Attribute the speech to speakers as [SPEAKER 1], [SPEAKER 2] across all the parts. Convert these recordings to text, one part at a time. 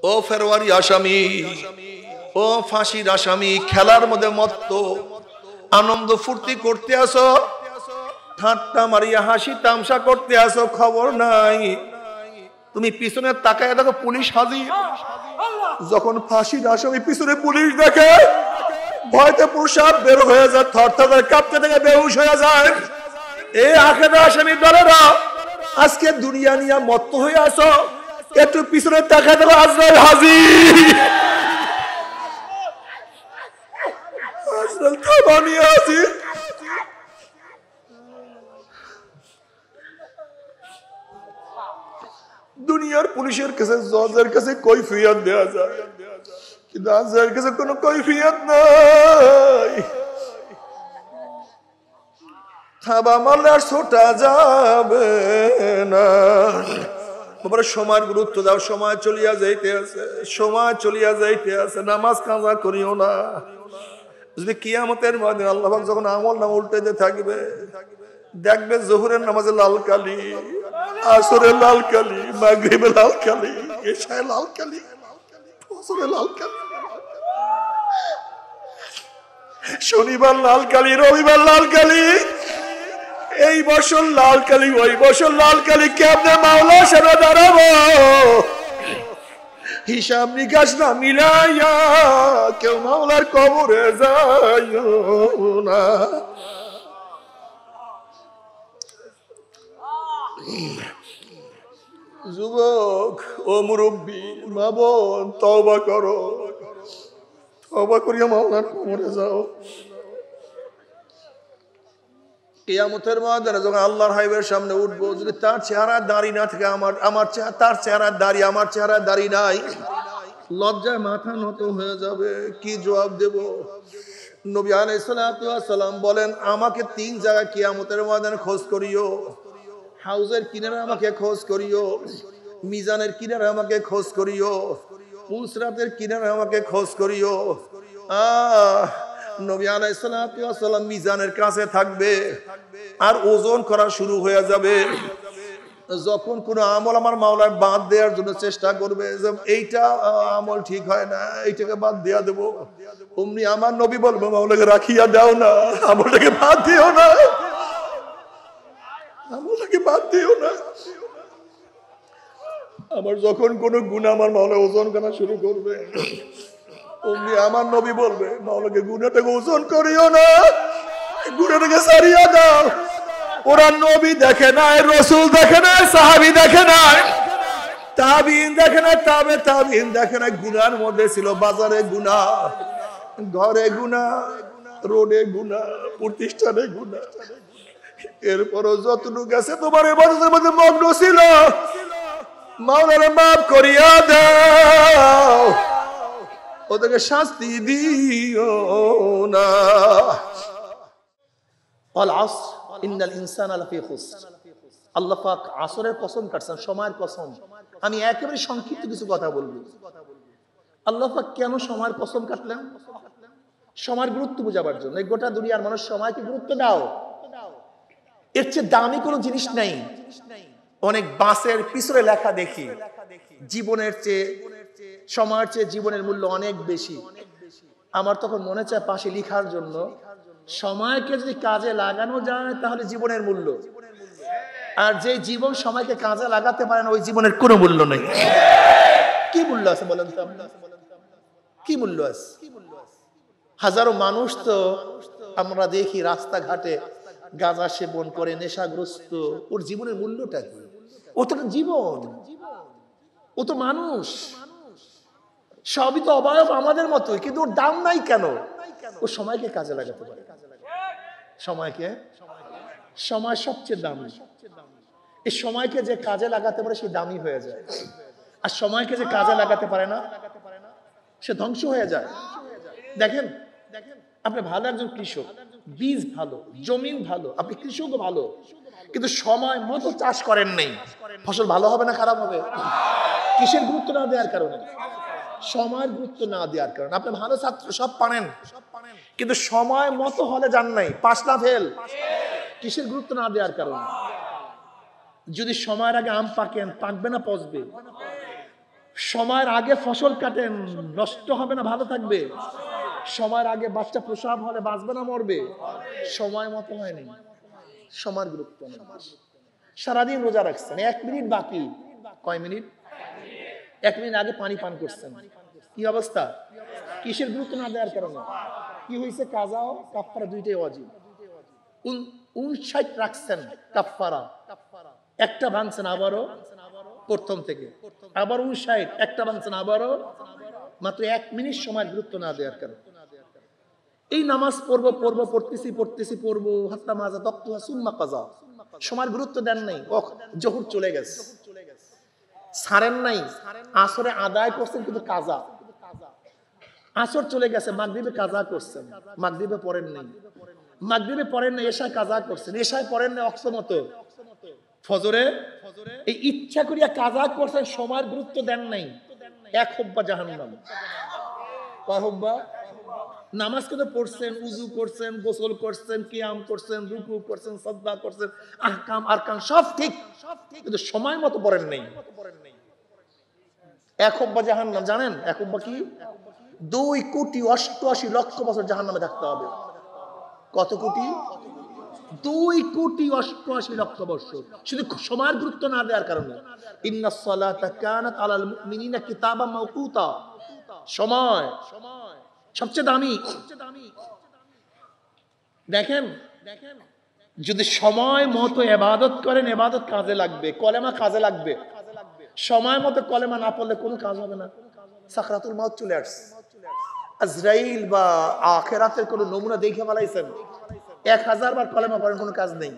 [SPEAKER 1] ও ফেরওয়ারি আসামি, ও ফাঁসির আসামি, খেলার মধ্যে মত্ত, আনন্দ ফুর্তি করতে আসো, ঠাট্টা মারিয়া হাসি তামসা করতে আসো, খবর নাই তুমি পিছনে তাকায় দেখো পুলিশ হাজির। যখন ফাঁসির আসামি পিছনে পুলিশ দেখে ভয়তে প্রসাব বের হয়ে যায়, থরথর কাঁপতে থেকে বেহুশ হয়ে যায়। এই আখেরা আসামি দলেরা আজকে দুনিয়া নিয়ে মত্ত হয়ে আসো, একটু পিছনে তাকায় দেখো আজরাইল হাজির। আজরাইল থাবা নিয়ে হাজির। দুনিয়ার পুলিশের কাছে জজের কাছে কৈফিয়ত দেওয়া যায়, কিন্তু আজরাইলের কাছে কোনো কৈফিয়ত নাই। থাবা মারলে আর ছোটা যাবে না। সময়ের গুরুত্ব দাও, সময় চলিয়া যাইতে আছে, সময় চলিয়া যাইতে আছে। নামাজ কাজা করিও না। যদি কিয়ামতের ময়দানে আল্লাহ পাক যখন আমল নামা উল্টাইতে থাকবে, দেখবে জোহরের নামাজে লাল কালি, আসরে লাল কালি, মাগরিবে লাল কালি, এশায় লাল কালি, ফজরে লাল কালি, শনিবার লাল কালি, রবিবার লাল কালি। এই বছর লাল কালি, ওই বছর লাল কালি, কেমনে মাওলা সারা দাঁড়াবো? হিসাব নিকাশ না মিলাইয়া কেউ মাওলার কবরে যায় না। যুবক, ও মুরব্বী, মা বোন, তওবা করো, তওবা করিয়া মাওলার কবরে যাও। কিয়ামতের ময়দানে যখন আল্লাহর হাবিবের সামনে উঠবো, যদি তার চেহারা দাড়ি না থাকে, আমার তার চেহারা দাড়ি, আমার চেহারা দাড়ি নাই, লজ্জায় মাথা নত হয়ে যাবে। কি জবাব দেব? নবী আলাইহিস সালাতু ওয়াস সালাম বলেন, আমাকে 3 জায়গায় কিয়ামতের ময়দানে খোঁজ করিও। হাউজের কিনারে আমাকে খোঁজ করিও, মিজানের কিনারে আমাকে খোঁজ করিও, পুলসরাতের কিনারে আমাকে খোঁজ করিও। নবী আলাইহিস সালাতু ওয়াস সালাম মিজানের কাছে থাকবে আর ওজন করা শুরু হয়ে যাবে। যখন কোনো আমল আমার মাওলার বাদ দেওয়ার জন্য চেষ্টা করবে, যে এইটা আমল ঠিক হয় না, এইটাকে বাদ দেয়া দেবো, অমনি আমার নবী বলবো, মাওলাকে রাখিয়া দাও না, আমলটাকে বাদ দিও না, আমলটাকে বাদ দিও না। আমার যখন কোনো গুনাহ আমার মাওলা ওজন করা শুরু করবে, অমনি আমার নবী বলবে, মাওলাকে গুনাহটাকে ওজন করিও না, গুনাহটাকে সারিয়া দাও। ওরা নবী দেখে নাই, রাসূল দেখে নাই, সাহাবী দেখে নাই, তাবিঈন দেখে নাই, তাবিঈন দেখে নাই। গুনার মধ্যে ছিল বাজারে গুনাহ, ঘরে গুনাহ, রোডে গুনাহ, প্রতিষ্ঠানে গুনাহ। এরপরও যতটুকু আছে তোমার ইবাদতের মধ্যে মগ্ন ছিল, মাওলানা মাফ করিয়া দাও, ওদেরকে শাস্তি দিও না। আল আসর ইন্নাল ইনসানা লাফি খুসর। আল্লাহ পাক আসরের কসম কাটছেন, সময়ের কসম। আমি একেবারে সংক্ষিপ্ত কিছু কথা বলবো। আল্লাহ পাক কেন সময়ের কসম কাটলেন? সময়ের গুরুত্ব বোঝাবার জন্য। এই গোটা দুনিয়ার মানুষ সময়কে গুরুত্ব দাও, এর চেয়ে দামি কোনো জিনিস নাই। অনেক বাসের পিছনে লেখা দেখি, জীবনের চেয়ে, সময়ের চেয়ে জীবনের মূল্য অনেক বেশি। আমার তখন মনে চায় পাশে লিখার জন্য, সময়কে যদি কাজে লাগানো যায় তাহলে জীবনের মূল্য, আর যে জীবন সময়কে কাজে লাগাতে পারে না, ওই জীবনের কোনো মূল্য নেই। কি মূল্য আছে বলেন তো? কি মূল্য আছে? হাজারো মানুষ তো আমরা দেখি রাস্তাঘাটে গাঁজা সেবন করে, নেশাগ্রস্ত। ওর জীবনের মূল্যটা কি? ও তো জীবন, ও তো মানুষ, সবই তো অবয়ব আমাদের মতোই, কিন্তু ওর দাম নাই কেন? ও সময়কে কাজে লাগাতে পারে। সময়কে, সময় সবচেয়ে দামি। এই সময়কে যে কাজে লাগাতে পারে সে দামি হয়ে যায়, আর সময়কে যে কাজে লাগাতে পারে না সে ধ্বংস হয়ে যায়। দেখেন, আপনি ভালো একজন কৃষক, বীজ ভালো, জমিন ভালো, আপনি কৃষকও ভালো, কিন্তু সময় মতো চাষ করেন নাই, ফসল ভালো হবে না খারাপ হবে? কিসের গুরুত্ব না দেওয়ার কারণে? সময়ের গুরুত্ব না দেওয়ার কারণে। আপনি ভালো ছাত্র, সব পারেন, কিন্তু সময় মতো হলে যান নাই, পাস না ফেল। কিসের গুরুত্ব না দেওয়ার কারণে? যদি সময়ের আগে আম পাকেন, পাকবে না পচবে? সময়ের আগে ফসল কাটেন, নষ্ট হবে না ভালো থাকবে। সময়ের আগে বাচ্চা প্রসব হলে বাঁচবে না মরবে? সময় মতো হয়নি, সময়ের গুরুত্ব নেই। সারাদিন রোজা রাখছেন, 1 মিনিট বাকি, কয় মিনিট? 1 মিনিট আগে পানি পান করছেন, কি অবস্থা? কিসের গুরুত্ব না দেওয়ার কারণে কি হয়েছে? কাজা ও কাফারা দুইটাই ওয়াজিব। 59 রাখছেন কাফারা, একটা ভাঙছেন আবারও প্রথম থেকে, আবার 59, একটা ভাঙছেন আবারও, মাত্র 1 মিনিট সময়ের গুরুত্ব না দেওয়ার কারণে। এই নামাজ পড়বো পড়বো পড়তেছি পড়বো, হাত্তা মাজা তক্তুহা সুম্মা কাজা, সময়ের গুরুত্ব দেন নাই। জোহর চলে গেছে, ছাড়েন নাই। আসরে আদায় করছেন কিন্তু কাজা, আসর চলে গেছে, মাগরিবে কাজা করছেন, মাগরিবে পড়েন নাই, মাগরিবে পড়েন নাই, এশায় কাজা করছেন, এশায় পড়েন নাই অক্স মতো, ফজরে এই ইচ্ছা করিয়া কাজা করছেন, সময়ের গুরুত্ব দেন নাই। 1 হুব্বা জাহান্নাম। কয় হুব্বা? নামাজ কিন্তু পড়ছেন, উযু করছেন, গোসল করছেন, কিয়াম করছেন, রুকু করছেন, সাজদা করছেন, আহকাম আরকান সব ঠিক, কিন্তু সময় মতো পড়েন নাই। 1 হুব্বা জাহান্নাম। জানেন 1 হুব্বা কি? 2,88,00,000 বছর জাহান্নামে থাকতে হবে। কত কোটি? 2,88,00,000 বছর, শুধু সময়ের গুরুত্ব না দেওয়ার কারণে। ইন্নাস সালাতা কানাত আলাল মুমিনিনা কিতাবাম মাওকুতা, সময় সবচেয়ে দামি। দেখেন, যদি সময় মতো ইবাদত করেন, ইবাদত কাজে লাগবে, কলেমা কাজে লাগবে। সময় মতো কলেমা না পড়লে কোনো কাজ হবে না। সাকরাতুল মাউত চলে আসছে, আজরাইল বা আখিরাতের কোনো নমুনা দেখে ফেলাইছেন, 1000 বার কলেমা পড়েন, কোনো কাজ নেই,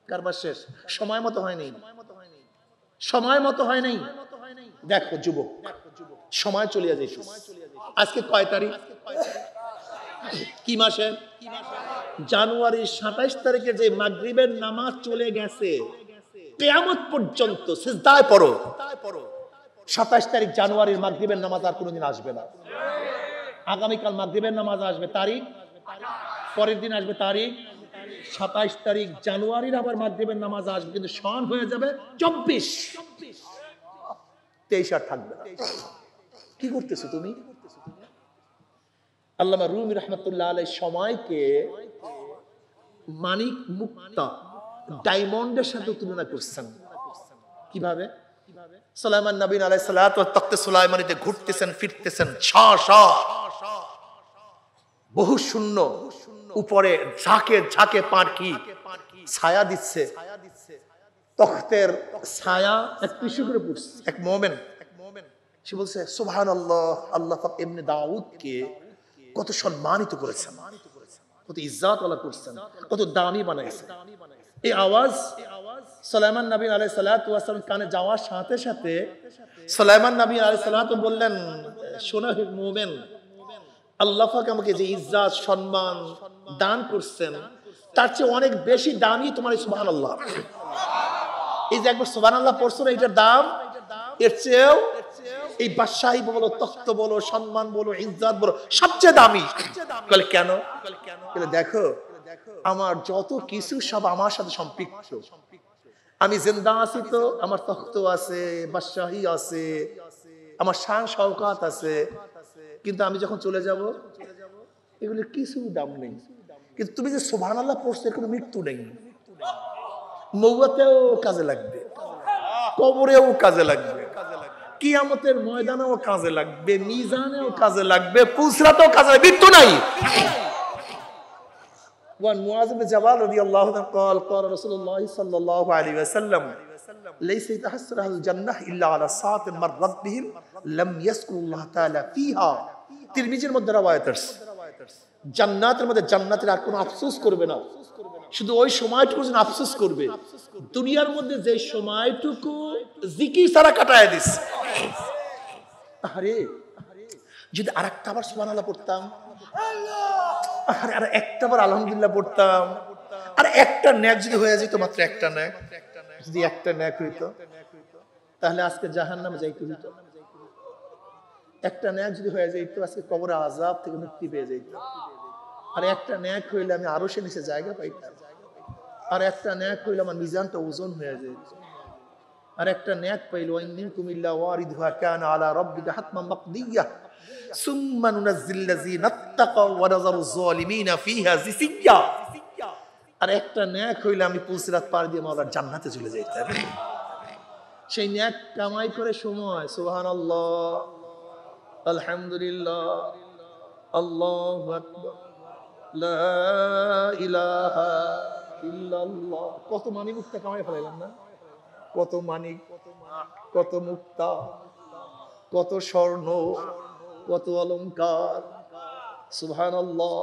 [SPEAKER 1] কারবার শেষ। সময় মতো হয় নাই, সময় মতো হয় নাই। দেখো যুবক, সময় চলিয়া যাইছে। আজকে কয় তারিখ? কি মাসে? জানুয়ারির 27 তারিখে যে মাগরিবের নামাজ চলে গেছে, কিয়ামত পর্যন্ত সিজদায় পড়ো, 27 তারিখ জানুয়ারির মাগরিবের নামাজ আর কোনোদিন আসবে না। আগামীকাল মাগরিবের নামাজ আসবে তারিখ, পরের দিন আসবে তারিখ, 27 তারিখ জানুয়ারির আবার মাগরিবের নামাজ আসবে, কিন্তু সন হয়ে যাবে 24, 23 আর থাকবে না। কি করতেছো তুমি? আল্লামা রুমি রহমাতুল্লাহ আলাইহি সময়কে মানিক মুক্তা, ডায়মন্ডের সাথে তুলনা করছেন। কিভাবে? সুলাইমান নবী আলাইহিস সালাতু ওয়াত তখতে সুলাইমানিতে ঘুরতেছেন ফিরতেছেন, বহু শূন্য, উপরে ঝাঁকে ঝাঁকে পাখি ছায়া দিচ্ছে, তখতের ছায়া এক পিছু করে পড়ছে। এক মোমেন সে বলছে সুবহানাল্লাহ, আল্লাহ পাক ইবনে দাউদকে কত সম্মানিত করেছেন, কত ইজ্জত ওয়ালা করছেন, কত দামি বানাইছেন। এই আওয়াজ সুলাইমান নবী আলাইহিস সালাতু ওয়াস সালাম কানে যাওয়ার সাথে সাথে সুলাইমান নবী আলাইহিস সালাতু বললেন, শোনো হে মুমিন, আল্লাহ পাক আমাকে যে ইজ্জত সম্মান দান করছেন, তার চেয়ে অনেক বেশি দামি তোমার সুবহানাল্লাহ। এই যে একবার সুবহানাল্লাহ পড়ছো না, এটার দাম এর চেয়েও, এই বাদশাহী বলো, তখ্ত বলো, সম্মান বলো, ইজ্জত বলো, সবচেয়ে দামি। বলে কেন? বলে দেখো, আমার যত কিছু সব আমার সাথে সম্পৃক্ত। আমি জিন্দা আছি তো আমার তখ্ত আছে, বাদশাহী আছে, আমার শান শওকত আছে, কিন্তু আমি যখন চলে যাব এগুলোর কিছু দাম নেই। কিন্তু তুমি যে সুবহানাল্লাহ পড়ছো, এর কোনো মৃত্যু নেই। মওতেও কাজে লাগবে, কবরেও কাজে লাগবে, কিয়ামতের ময়দানেও কাজে লাগবে, মিজানেও কাজে লাগবে, পুসরাতেও কাজে লাগবে, মৃত্যু নাই। وعن معاذ بن جبل رضي الله عنه قال قال رسول الله صلى الله عليه وسلم ليس يتحسر أهل الجنة إلا على ساعة مرت بهم لم يذكر الله تعالى فيها। তিরমিজির মধ্যে রওয়ায়াত আছে, জান্নাতের মধ্যে জান্নাতের আর কোনো আফসোস করবে না, শুধু ওই সময়টুকু যেন আফসোস করবে, দুনিয়ার মধ্যে যে সময়টুকু জিকির ছাড়া কাটায় দিস। আরে যদি আরেকটা আবার সুবহানাল্লাহ পড়তাম, আর একটা বার আলহামদুলিল্লাহ পড়তাম, আর একটা নেক যদি হয়ে যেত, মাত্র একটা নেক, যদি একটা নেক হইতো, তাহলে আজকে জাহান্নামে যাইতে হইতো। একটা নেক যদি হয়ে যেত, আজকে কবরে আযাব থেকে মুক্তি পেয়ে যেত। আর একটা নেক হইলে আমি আরো সে নিচে জায়গা পাইতাম। আর একটা নেক হইলে আমার মিজানটা ওজন হয়ে যেত। আর একটা নেক পাইল, ওয়া ইন মিনকুম ইল্লা ওয়ারিদুহা কানা আলা রাব্বিকা হাতমান মাকদিয়্যা সুম্মা নুনাজ্জিল লাযিনা ইত্তাকাও ওয়া নাযারুজ যালিমিনা ফিহা জিসিয়্যা। আর একটা নেক হইলে আমি পুলসিরাত পার দিয়ে মাওলার জান্নাতে চলে যাইতাম। সেই নেক কামাই করে সময় সুবহানাল্লাহ, আলহামদুলিল্লাহ, আল্লাহু আকবার, লা ইলাহা ইল্লাল্লাহ। কত মানি মুক্তা কামাই ফেলাইলাম না? কত মানিক, কত মুক্তা, কত স্বর্ণ, কত অলংকার, সুবহানাল্লাহ।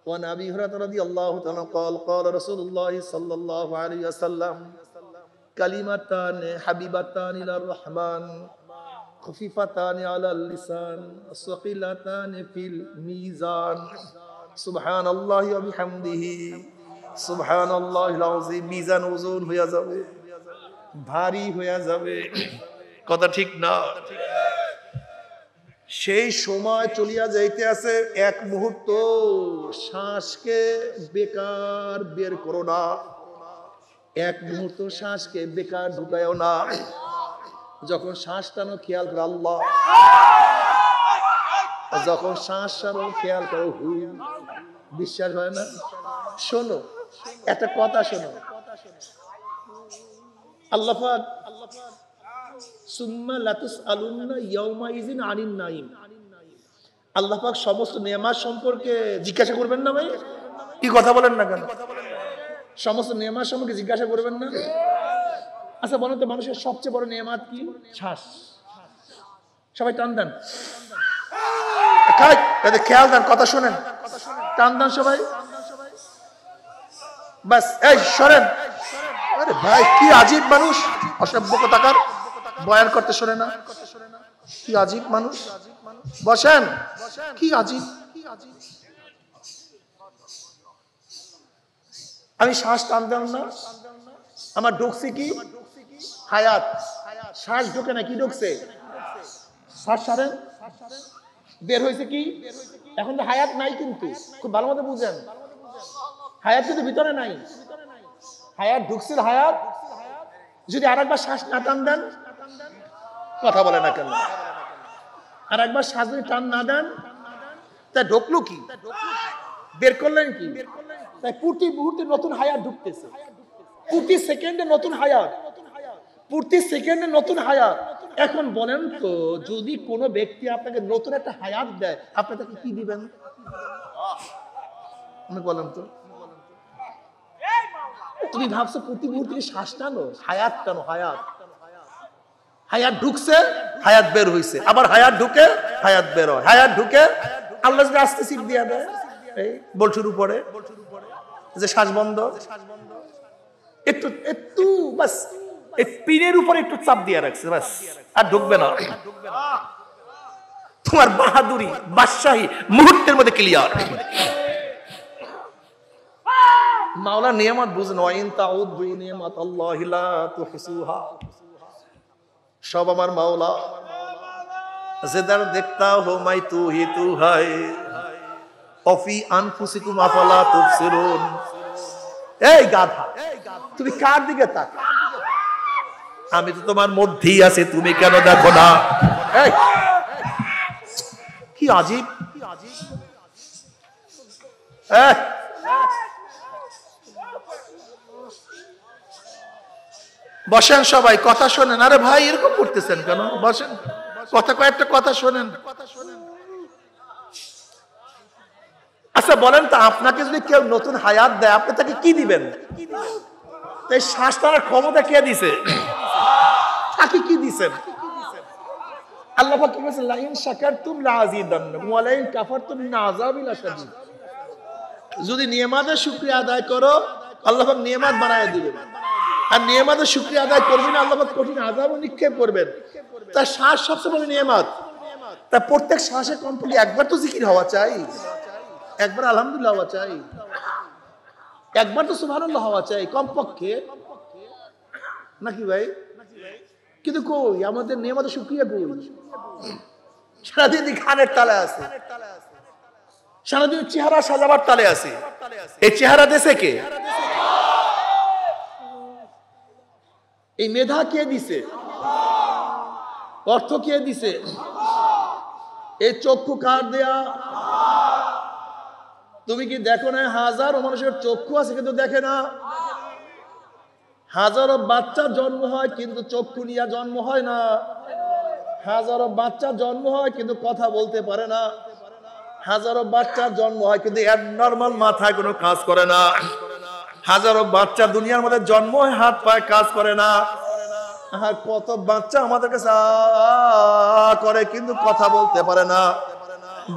[SPEAKER 1] وعن أبي هريرة رضي الله تعالى قال قال رسول الله صلى الله عليه وسلم كلمتان حبيبتان إلى الرحمن خفيفتان على اللسان ثقيلتان في الميزان سبحان الله وبحمده سبحان الله العظيم। মিজান ওজন হয়ে যাবে, ভারী হয়ে যাবে, কথা ঠিক না? সেই সময় চলিয়া যাইতে আছে, এক মুহূর্ত শ্বাসকে বেকার বের করো না, এক মুহূর্ত শ্বাসকে বেকার ঢুকায়ও না। যখন শ্বাস টানো খেয়াল করো আল্লাহ, যখন শ্বাস টানো খেয়াল করো হু। বিশ্বাস হয় না? শোনো একটা কথা, শোনো। আল্লাহ পাক সুম্মা লাতুসআলুন্না ইয়াউমাইযিন আনিন নাঈম, আল্লাহ পাক সমস্ত নেয়ামত সম্পর্কে জিজ্ঞাসা করবেন না? ভাই কি কথা বলেন না কেন? সমস্ত নেয়ামত সম্পর্কে জিজ্ঞাসা করবেন না? আচ্ছা বলেন তো, মানুষের সবচেয়ে বড় নেয়ামত কি? শ্বাস। সবাই টান দেন, খেয়াল দেন, কথা শোনেন, টান দেন সবাই, বাস। এই সরেন। আরে ভাই কি আজীব মানুষ, অসভ্য কথাকার, বয়ান করতে শোনে না, কি আজীব মানুষ। বসেন, কি আজীব। আমি শ্বাস টানতাম না, আমার ঢুকছে কি? হায়াত। শ্বাস ঢোকে না, কি ঢুকছে? শ্বাস ছাড়েন, বের হয়েছে কি? এখন তো হায়াত নাই, কিন্তু খুব ভালো মতো বুঝেন, হায়াত কিন্তু ভিতরে নাই, হায়াত ঢুকছিল। হায়াত যদি আরেকবার শ্বাস না টান দেন, কথা বলে না কেন? আর একবার শ্বাস যদি টান না দেন, তা ঢুকলো কি? বের করলেন কি? তাই প্রতি মুহূর্তে নতুন হায়াত ঢুকতেছে, প্রতি সেকেন্ডে নতুন হায়াত, প্রতি সেকেন্ডে নতুন হায়াত। এখন বলেন তো, যদি কোনো ব্যক্তি আপনাকে নতুন একটা হায়াত দেয়, আপনি তাকে কি দিবেন? আমি বলেন তো, তুমি ভাবছো প্রতি মুহূর্তে শ্বাস টানো, হায়াত টানো, হায়াত। হায়াত ঢুকছে, হায়াত বের হইছে, আবার হায়াত ঢুকে, হায়াত বের হয়, হায়াত ঢুকে। আল্লাহ যদি আস্তে সিপ দিয়া দেয় এই বলছুর উপরে, যে শ্বাস বন্ধ, একটু একটু বাস এই পিনের উপরে একটু চাপ দিয়ে রাখছে, বাস, আর ঢুকবে না। তোমার বাহাদুরি, বাদশাহী মুহূর্তের মধ্যে ক্লিয়ার। মাওলা নিয়ামত বুঝেন, ওয়াইন তাউদ্দু নিয়ামাতাল্লাহি লা তুহসুহা। সব আমার মাওলা, যেদার দেখতা হো মাই তু হি তু হায় অফি আনফুসিকুম আফালা তুবসিরুন। এই গাধা, তুমি কার দিকে তাক? আমি তো তোমার মধ্যেই আছি, তুমি কেন দেখো না? এই কি আজীব। বসেন সবাই, কথা শোনেন। আরে ভাই এরকম করতেছেন কেন? বসেন, কথা কয়েকটা কথা শোনেন। আচ্ছা বলেন তো, আপনাকে যদি কেউ নতুন হায়াত দেয়, আপনি তাকে কি দিবেন? এই শ্বাস টানার ক্ষমতা কে দিছে? তাকে কি দিছেন? আল্লাহ পাক কি বলেছেন? লাইন শাকারতুম লাযিদান্নাকুম ওয়া লাইন কাফারতুম ইন্না আযাবি লাশাদীদ। যদি নিয়ামতের শুকরিয়া আদায় করো, আল্লাহ পাক নিয়ামত বানায় দিবেন, আর নিয়ামতের শুকরিয়া আদায় করবেন না, আল্লাহ পাক কঠিন আযাব নিক্ষেপ করবেন। তার শ্বাস সবচেয়ে বড় নিয়ামত। তা প্রত্যেক শ্বাসে কমপক্ষে একবার তো জিকির হওয়া চাই, একবার আলহামদুলিল্লাহ হওয়া চাই, একবার তো সুবহানাল্লাহ হওয়া চাই কমপক্ষে, নাকি ভাই? কিন্তু কই আমাদের নিয়ামতের শুকরিয়া কই? সারাদিন খানের তালে আছে, সারাদিন চেহারা সাজাবার তালে আছে। এই চেহারা দেশে কে? এই মেধা কে দিছে? অর্থ কে দিছে? এই চক্ষু কার দেয়া? তুমি কি দেখো না হাজারো মানুষের চক্ষু আছে কিন্তু দেখে না? হাজারো বাচ্চার জন্ম হয় কিন্তু চক্ষু নিয়ে জন্ম হয় না। হাজারো বাচ্চার জন্ম হয় কিন্তু কথা বলতে পারে না। হাজারো বাচ্চার জন্ম হয় কিন্তু নরমাল মাথায় কোনো কাজ করে না। হাজারো বাচ্চা দুনিয়ার মধ্যে জন্ম হয়, হাত পায়ে কাজ করে না। আর কত বাচ্চা আমাদের কাছে করে কিন্তু কথা বলতে পারে না।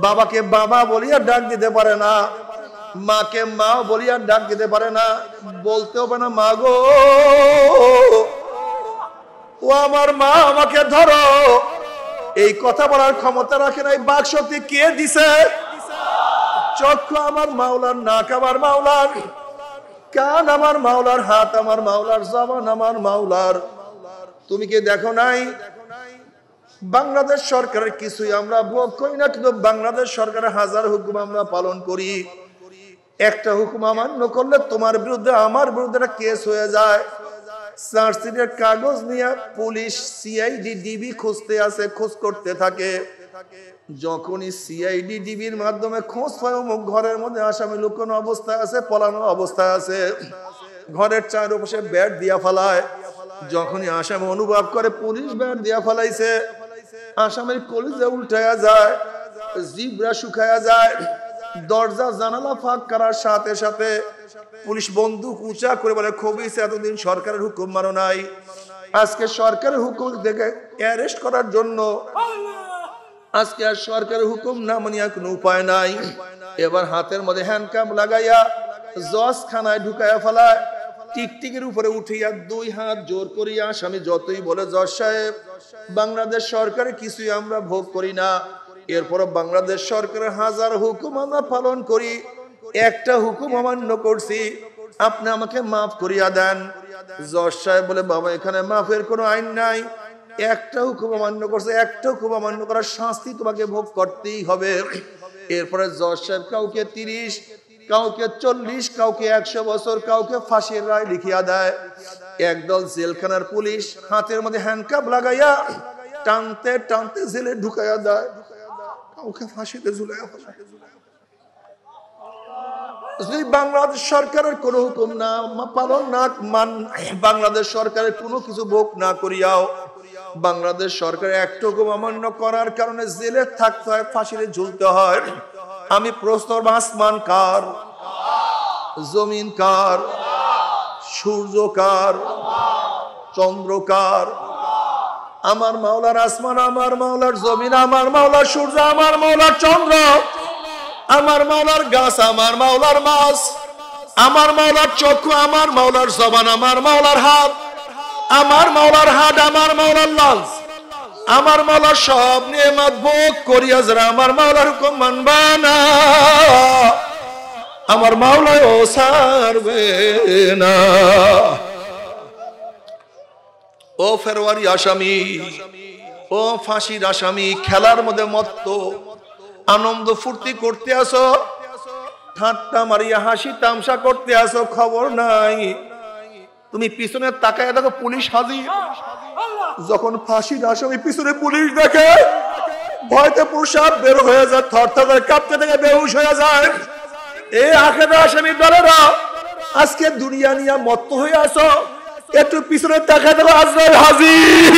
[SPEAKER 1] বাবাকে বাবা বলিয়া ডাক দিতে পারে না, মাকে মা বলিয়া ডাক দিতে পারে না, বলতেও পারে না মা গো ও আমার মা আমাকে ধরো। এই কথা বলার ক্ষমতা রাখে না। এই বাক শক্তি কে দিছে? চক্ষু আমার মাওলার, নাক আমার মাওলার, কান আমার মাওলার, হাত আমার মাওলার, জবান আমার মাওলার। তুমি কি দেখো নাই বাংলাদেশ সরকারের কিছুই আমরা ভোগ করি না, কিন্তু বাংলাদেশ সরকারের হাজার হুকুম আমরা পালন করি। একটা হুকুম অমান্য করলে তোমার বিরুদ্ধে আমার বিরুদ্ধে একটা কেস হয়ে যায়। চার্জশিটের কাগজ নিয়ে পুলিশ সিআইডি ডিবি খুঁজতে আসে, খোঁজ করতে থাকে। যখনই সিআইডি ডিবির মাধ্যমে খোঁজ পায় অমুক ঘরের মধ্যে আসামি লুকানো অবস্থায় আছে, পলানো অবস্থায় আছে, ঘরের চারপাশে ব্যাট দিয়া ফেলায়। যখনই আসামি অনুভব করে পুলিশ ব্যাট দিয়া ফেলাইছে, আসামির কলিজা উল্টায়া যায়, জিব্রা শুকায়া যায়। দরজা জানালা ফাঁক করার সাথে সাথে পুলিশ বন্দুক উঁচা করে বলে খবিস এতদিন সরকারের হুকুম মানো নাই, আজকে সরকারের হুকুম দেখে অ্যারেস্ট করার জন্য আজকে আর সরকারের হুকুম না মানিয়া কোনো উপায় নাই। এবার হাতের মধ্যে হ্যান্ডকাপ লাগাইয়া জজ খানায় ঢুকাইয়া ফেলায়। টিকটিকের উপরে উঠিয়া দুই হাত জোর করিয়া আসামি যতই বলে জজ সাহেব বাংলাদেশ সরকারের কিছুই আমরা ভোগ করি না, এরপর বাংলাদেশ সরকারের হাজার হুকুম আমরা পালন করি, একটা হুকুম অমান্য করছি, আপনি আমাকে মাফ করিয়া দেন। জজ সাহেব বলে বাবা এখানে মাফের কোনো আইন নাই, একটা হুকুম অমান্য করছে, একটা হুকুম অমান্য করার শাস্তি তোমাকে ভোগ করতেই হবে। এরপরে জজ সাহেব কাউকে 30, কাউকে 40, কাউকে 100 বছর, কাউকে ফাঁসির রায় লিখিয়া দেয়। একদল জেলখানার পুলিশ হাতের মধ্যে হ্যান্ডকাপ লাগাইয়া টানতে টানতে জেলে ঢুকাইয়া দেয়, কাউকে ফাঁসিতে ঝুলাইয়া ফেলায়। যদি বাংলাদেশ সরকারের কোন হুকুম না পালন না বাংলাদেশ সরকারের কোনো কিছু ভোগ না করিয়াও বাংলাদেশ সরকার একটা হুকুম অমান্য করার কারণে জেলে থাকতে হয়, ফাঁসিতে ঝুলতে হয়, আমি প্রশ্ন আসমান কার, জমিন কার, সূর্য কার, চন্দ্র কার? আমার মাওলার আসমান, আমার মাওলার জমিন, আমার মাওলার সূর্য, আমার মাওলার চন্দ্র, আমার মাওলার গাছ, আমার মাওলার মাছ, আমার মাওলার চক্ষু, আমার মাওলার জবান, আমার মাওলার হাত, আমার মাওলার হাত, আমার মাওলার লাঞ্চ, আমার মাওলার সব নিয়ামত ভোগ করিয়া যারা আমার মাওলার হুকুম মানবা না আমার মাওলায় ও ছাড়বে না। ও ফেরওয়ারি আসামি, ও ফাঁসির আসামি, খেলার মধ্যে মত্ত আনন্দ ফুর্তি করতে আসো, ঠাট্টা মারিয়া হাসি তামসা করতে আসো, খবর নাই তুমি পিছনে তাকায় দেখো পুলিশ হাজির। যখন ফাঁসির আসামি পিছনে পুলিশ দেখে ভয়তে প্রসাব বের হয়ে যায়, থরথর করে কাঁপতে থেকে বেহুশ হয়ে যায়। এই আখের আসামি দলেরা আজকে দুনিয়া নিয়ে মত্ত হয়ে আসো, একটু পিছনে তাকায় দেখো আজরাইল হাজির,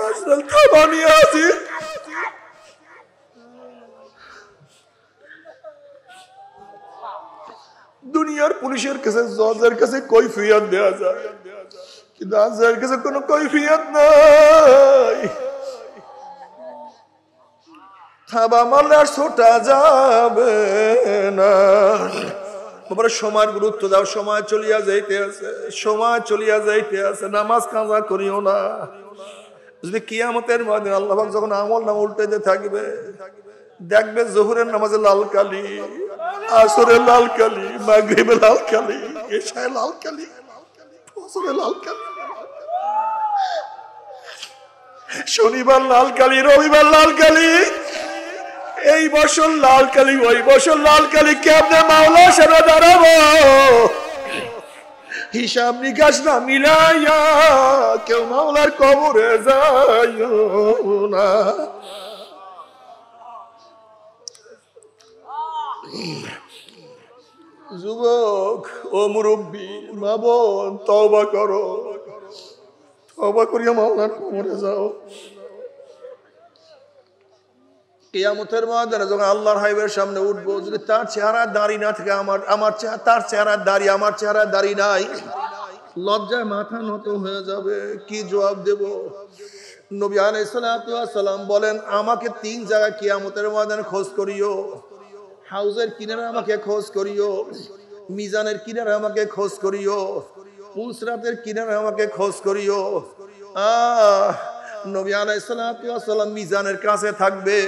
[SPEAKER 1] আজরাইল থাবা নিয়ে হাজির। দুনিয়ার পুলিশের কাছে জজের কাছে কৈফিয়ত দেওয়া যায়, কিন্তু আজরাইলের কাছে কোনো কৈফিয়ত নাই। থাবা মারলে আর ছোটা যাবে না। সময়ের গুরুত্ব দাও, সময় চলিয়া যাইতে আছে, সময় চলিয়া যাইতে আছে, নামাজ কাজা করিও না। যদি কিয়ামতের ময়দানে আল্লাহ পাক যখন আমল নামা উল্টাইতে থাকবে, দেখবে জোহরের নামাজে লাল কালি, আসরে লাল কালি, মাগরিবে লাল কালি, এশায় লাল কালি, ফজরে লাল কালি, শনিবার লাল কালি, রবিবার লাল কালি, এই বছর লাল কালি, ওই বছর লাল কালি, কেমনে মাওলা সেটা দাঁড়াবো? হিসাব নিকাশ না মিলাইয়া কেউ মাওলার কবরে যাইও না। যুবক ও মুরব্বী মা বোন, তওবা করো, তওবা করিয়া মাওলার কবরে যাও। কিয়ামতের ময়দানে যখন আল্লাহর হাবিবের সামনে উঠবো, যদি তার চেহারা দাড়ি না থাকে, আমার চেহারা, তার চেহারা দাড়ি, আমার চেহারা দাড়ি নাই, লজ্জায় মাথা নত হয়ে যাবে। কি জবাব দেব? নবী আলাইহিস সালাতু ওয়াস সালাম বলেন, আমাকে 3 জায়গায় কিয়ামতের ময়দানে খোঁজ করিও। হাউজের কিনারে আমাকে খোঁজ করিও, মিজানের কিনারে আমাকে খোঁজ করিও, পুলসরাতের কিনারে আমাকে খোঁজ করিও। নবী আলাইহিস সালাতু ওয়াস সালাম মিজানের কাছে থাকবে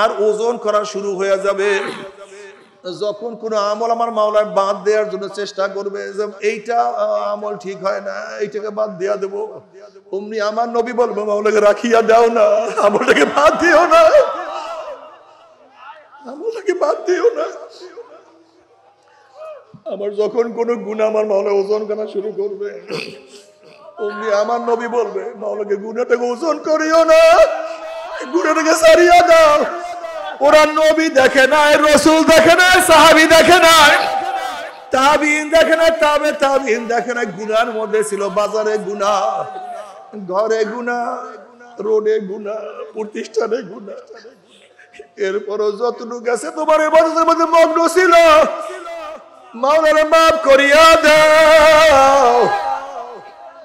[SPEAKER 1] আর ওজন করা শুরু হয়ে যাবে। যখন কোন আমল আমার মাওলার বাদ দেওয়ার জন্য চেষ্টা করবে, যে এইটা আমল ঠিক হয় না, এইটাকে বাদ দেয়া দেবো, অমনি আমার নবী বলবো, মাওলাকে রাখিয়া দাও না, আমলটাকে বাদ দিও না, আমলটাকে বাদ দিও না। আমার যখন কোন গুনাহ আমার মাওলা ওজন করা শুরু করবে, অমনি আমার নবী বলবে, মাওলাকে গুনাহটাকে ওজন করিও না, গুনাহটাকে সারিয়া দাও। ওরা নবী দেখে নাই, রাসূল দেখে নাই, সাহাবী দেখে নাই, তাবিঈন দেখে নাই, তাবে তাবিঈন দেখে নাই। গুনার মধ্যে ছিল বাজারে গুনাহ, ঘরে গুনাহ, রোডে গুনাহ, প্রতিষ্ঠানে গুনাহ। এরপরও যতটুকু আছে তোমার ইবাদতের মধ্যে মগ্ন ছিল, মাওলানা মাফ করিয়া দাও,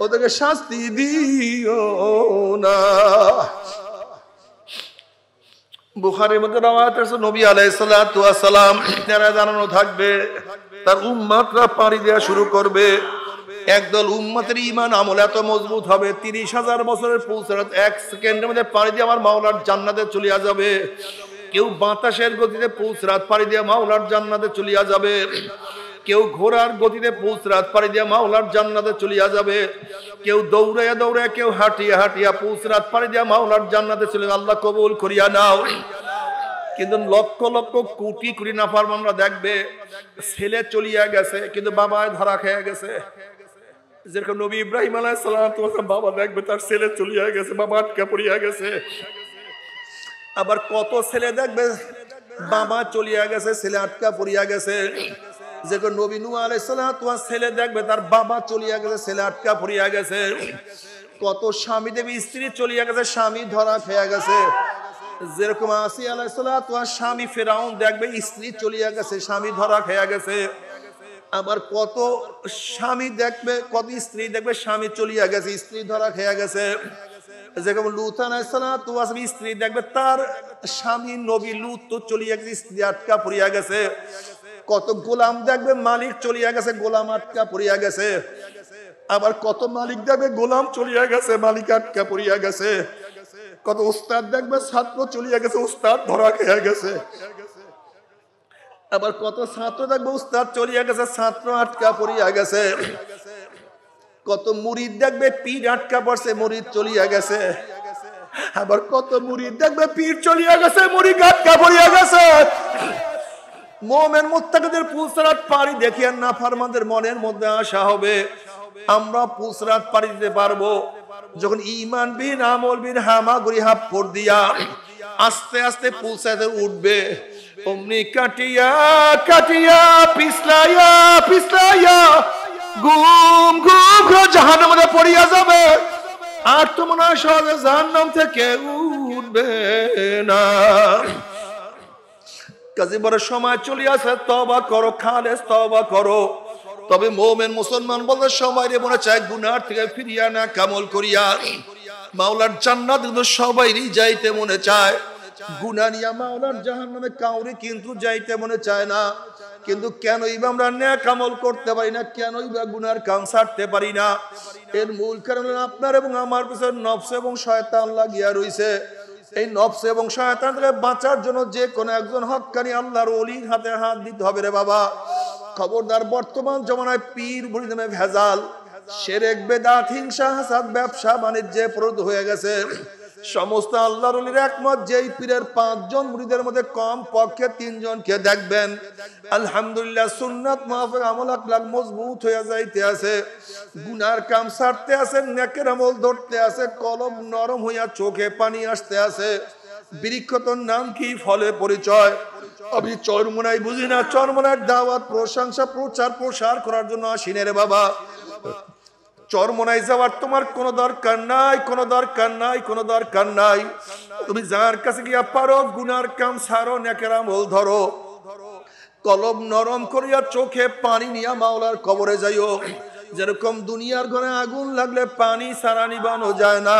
[SPEAKER 1] ওদেরকে শাস্তি দিও না। বুখারীর মধ্যে রওয়ায়াত আছে, নবী আলাইহিস সালাতু ওয়াস সালাম যারা জানানো থাকবে, তার উম্মতরা পাড়ি দেওয়া শুরু করবে। একদল উম্মতের ঈমান আমল এত মজবুত হবে, 30,000 বছরের পুলসরাত 1 সেকেন্ডের মধ্যে পাড়ি দিয়ে আমার মাওলার জান্নাতে চলিয়া যাবে। কেউ বাতাসের গতিতে পুলসরাত পাড়ি দিয়ে মাওলার জান্নাতে চলিয়া যাবে, কেউ ঘোড়ার গতিতে পুলসরাত পাড়ি দিয়ে মাওলার জান্নাতে চলিয়া যাবে, কেউ দৌড়াইয়া দৌড়াইয়া, কেউ হাঁটিয়া হাঁটিয়া পুলসরাত পাড়ি দিয়ে মাওলার জান্নাতে চলে। আল্লাহ কবুল করিয়া নাও। কিন্তু লক্ষ লক্ষ কোটি কোটি নাফরমানরা দেখবে ছেলে চলিয়া গেছে কিন্তু বাবায় ধরা খেয়ে গেছে। যেরকম নবী ইব্রাহিম আলাইহিস সালাতু ওয়াস সালাম, বাবা দেখবে তার ছেলে চলিয়া গেছে, বাবা আটকা পড়িয়া গেছে। আবার কত ছেলে দেখবে বাবা চলিয়া গেছে, ছেলে আটকা পড়িয়া গেছে। যেরকম নবী নূহ আলাইহিস সালাতু ওয়াস ছেলে দেখবে তার বাবা চলিয়া গেছে, ছেলে আটকা পড়িয়া গেছে। কত স্বামী দেবী স্ত্রী চলিয়া গেছে, স্বামী ধরা খেয়ে গেছে। যেরকম আসিয়া আলাইহিস সালাতু ওয়াস স্বামী ফিরাউন দেখবে স্ত্রী চলিয়া গেছে, স্বামী ধরা খেয়ে গেছে। আবার কত স্বামী দেখবে, কত স্ত্রী দেখবে স্বামী চলিয়া গেছে, স্ত্রী ধরা খেয়ে গেছে। যেরকম লূত আলাইহিস সালাতু ওয়াস স্ত্রী দেখবে তার স্বামী নবী লূত তো চলিয়া গেছে, স্ত্রী আটকা পড়িয়া গেছে। কত গোলাম দেখবে মালিক চলিয়া গেছে, গোলাম আটকা পড়িয়া গেছে। আবার কত মালিক দেখবে গোলাম চলিয়া গেছে, মালিক আটকা পড়িয়া গেছে। কত উস্তাদ দেখবে ছাত্র চলিয়া গেছে, উস্তাদ ধরা খেয়ে গেছে। আবার কত ছাত্র দেখবে উস্তাদ চলিয়া গেছে, ছাত্র আটকা পড়িয়া গেছে। কত মুরিদ দেখবে পীর আটকা পড়ছে, মুরিদ চলিয়া গেছে। আবার কত মুরিদ দেখবে পীর চলিয়া গেছে, মুরিদ আটকা পড়িয়া গেছে। মুমিন মুত্তাকিদের পুলসরাত পাড়ি দেখিয়া নাফরমানদের মনের মধ্যে আশা হবে আমরা পুলসরাত পাড়ি দিতে পারবো। যখন ঈমান বিন আমল বিন হামাগুড়ি হাফড় দিয়া আস্তে আস্তে পুলসরাতে উঠবে, অমনি কাটিয়া কাটিয়া পিছলাইয়া পিছলাইয়া গুম গুম করে জাহান্নামের মধ্যে পড়িয়া যাবে। আর তো মনে হয় সহজে জাহান্নাম থেকে উঠবে না। কাজে বড় সময় চলিয়াছে, তওবা করো, খালেস তওবা করো। তবে মুমিন মুসলমান বলতে সবাই মনে চায় গুনাহ থেকে ফিরিয়া না কামল করিয়া মাওলার জান্নাত কিন্তু সবাইরই যাইতে মনে চায়। গুনাহ নিয়া মাওলার জাহান্নামে কাউরে কিন্তু যাইতে মনে চায় না। কিন্তু কেনই বা আমরা নেক আমল করতে পারি না, কেনই বা গুনার কাম ছাড়তে পারি না? এর মূল কারণ আপনার এবং আমার পিছনে নফস এবং শয়তান লাগিয়া রইছে। এই নফস এবং শয়তান থেকে বাঁচার জন্য যে কোনো একজন হক্কানি আল্লাহর ওলির হাতে হাত দিতে হবে রে বাবা। খবরদার, বর্তমান জমানায় পীর মুরিদ নামে ভেজাল, শিরক, বেদাত, হিংসা, হাসাদ, ব্যবসা বাণিজ্যে প্রবৃত্ত হয়ে গেছে। সমস্ত আল্লাহর ওলির একমত, যেই পীরের 5 জন মুরিদের মধ্যে কম পক্ষে 3 জনকে দেখবেন আলহামদুলিল্লাহ সুন্নাত মাফিক আমল আকলাক মজবুত হয়ে যাইতে আছে, গুনার কাম ছাড়তে আছে, নেকের আমল ধরতে আছে, কলম নরম হইয়া চোখে পানি আসতে আছে। বৃক্ষতর নাম কি, ফলে পরিচয়। আমি চরমোনাই বুঝি না, চরমোনার দাওয়াত প্রশংসা প্রচার প্রসার করার জন্য আসিনে রে বাবা। চরমোনাই যাওয়ার তোমার কোনো দরকার নাই, কোনো দরকার নাই, কোনো দরকার নাই। তুমি যার কাছে গিয়া পারো গুনার কাম ছাড়ো, নেকের আমল ধরো, কলম নরম করিয়া চোখে পানি নিয়া মাওলার কবরে যাইও। যেরকম দুনিয়ার ঘরে আগুন লাগলে পানি ছাড়া নিবানো যায় না,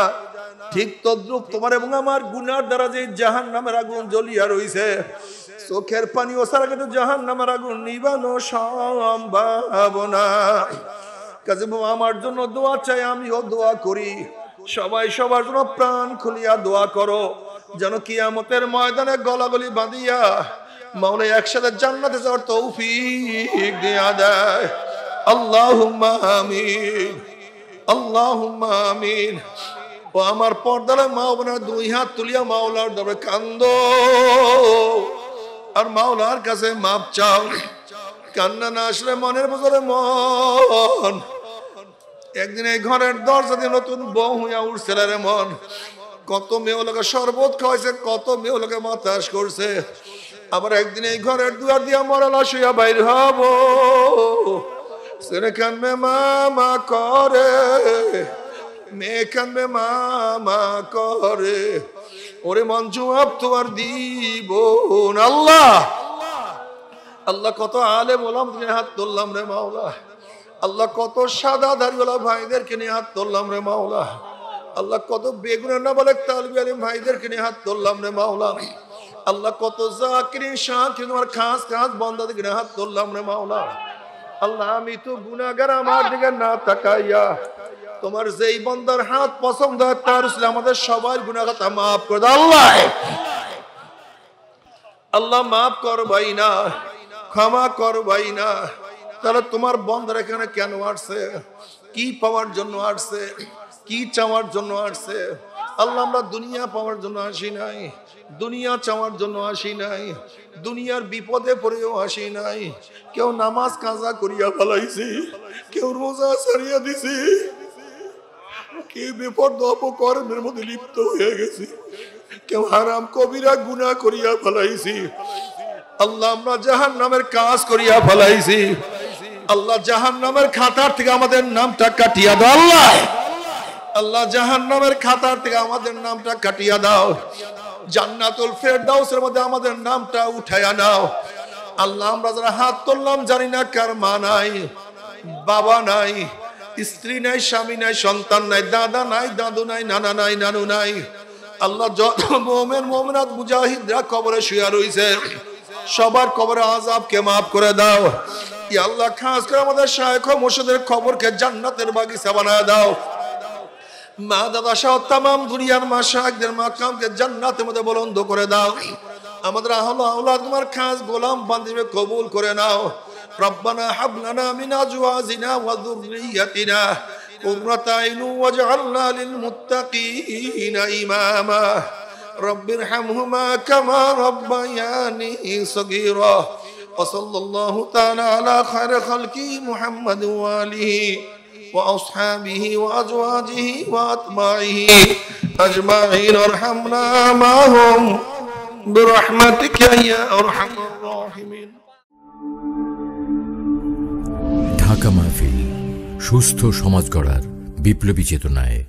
[SPEAKER 1] ঠিক তদ্রুপ তোমার এবং আমার গুনার দ্বারা যে জাহান্নামের আগুন জ্বলিয়া রইছে, চোখের পানি ও ছাড়া কিন্তু জাহান্নামের আগুন নিবানো সম্ভব না। কাজে আমার জন্য দোয়া চাই, আমিও দোয়া করি, সবাই সবার জন্য প্রাণ খুলিয়া দোয়া করো, যেন কিয়ামতের ময়দানে গলাগলি বাঁধিয়া মাওলা একসাথে জান্নাতে যাওয়ার তৌফিক দিয়া দেয়। আল্লাহুম্মা আমিন, আল্লাহুম্মা আমিন। ও আমার পর্দার মা বোনেরা, 2 হাত তুলিয়া মাওলার দরবারে কান্দো আর মাওলার কাছে মাপ চাও। কান্না না আসলে মনের ভিতরে মন, একদিন এই ঘরের দরজা দিয়ে নতুন বউ হইয়া উঠছিল রে মন। কত মেয়ে লোকে শরবত খাওয়াইছে, কত মেয়ে লোকে বাতাস করছে, আবার একদিন এই ঘরের দুয়ার দিয়া মরালা শুয়া বাইর হব। সেরে কানবে মামা করে, মেয়ে কানবে মামা করে, ওরে মন জবাব তোমার দিব না। আল্লাহ আল্লাহ কত আলেম ওলাম নিয়ে হাত তুললাম রে মাওলা। আল্লাহ কত সাদা দাড়িওয়ালা ভাইদেরকে নিয়ে হাত তুললাম রে মাওলা। আল্লাহ কত বেগুনের না বলে তালবি আলিম ভাইদেরকে নিয়ে হাত তুললাম রে মাওলা। আল্লাহ কত জাকিরিন শাকিরিন তোমার খাস খাস বান্দাদেরকে নিয়ে হাত তুললাম রে মাওলা। আল্লাহ আমি তো গুনাহগার, আমার দিকে না তাকাইয়া তোমার যেই বান্দার হাত পছন্দ হয় তার উসিলায় আমাদের সবার গুনাহ খাতা মাফ করে দাও। আল্লাহ আল্লাহ মাফ করবাই না, ক্ষমা করবাই না। তাহলে তোমার বান্দারা এখানে কেন আসছে, কি পাওয়ার জন্য আসছে, কি চাওয়ার জন্য আসছে? আল্লাহ আমরা দুনিয়া পাওয়ার জন্য আসি নাই, দুনিয়া চাওয়ার জন্য আসি নাই, দুনিয়ার বিপদে পড়েও আসি নাই। কেউ নামাজ কাজা করিয়া ফেলাইছি, কেউ রোজা ছাড়িয়া দিছি, কেউ বিপদ অপকর্মের মধ্যে লিপ্ত হয়ে গেছি, কেউ হারাম কবিরা গুনাহ করিয়া ফেলাইছি। আল্লাহ আমরা জাহান্নামের কাজ করিয়া ফেলাইছি। আল্লাহ জাহান্নামের খাতার থেকে আমাদের নামটা কাটিয়া দাও। আল্লাহ আল্লাহ জাহান্নামের খাতার থেকে আমাদের নামটা কাটিয়া দাও, জান্নাতুল ফেরদাউসের মধ্যে আমাদের নামটা উঠাইয়া নাও। আল্লাহ আমরা যারা হাত তুললাম জানি না কার মা নাই, বাবা নাই, স্ত্রী নাই, স্বামী নাই, সন্তান নাই, দাদা নাই, দাদু নাই, নানা নাই, নানু নাই। আল্লাহ যত মুমিন মুমিনাত মুজাহিদরা কবরে শুয়ে রইছে, সবার কবরে আযাবকে maaf করে দাও। ইয়া আল্লাহ খাস করে আমাদের শায়েখ ও মুর্শিদের কবরকে জান্নাতের বাগিচা বানায় দাও। মা দাদা সহ तमाम দুনিয়ার মাশায়েখদের মাকামকে জান্নাতের মধ্যে বুলন্দ করে দাও। আমাদের আহলে আওলাদ তোমার খাস গোলাম বান্দিকে কবুল করে নাও। রব্বানা হাব লানা মিন আজওয়াজিনা ওয়া যুররিয়াতিনা কুররাতা আইনুন ওয়াজআলনা লিল মুত্তাকিনা ইমামা। রব্বিরহামহুমা কামা রব্বায়ানি সগীরা। ওয়া সাল্লাল্লাহু তাআলা আলা খায়রি খালকি মুহাম্মাদ ওয়া আলিহি وأصحابه وأزواجه وأتباعه أجمعين ارحمنا معهم برحمتك يا أرحم الراحمين।
[SPEAKER 2] ঢাকা মাহফিল সুস্থ সমাজ গড়ার বিপ্লবী চেতনায়।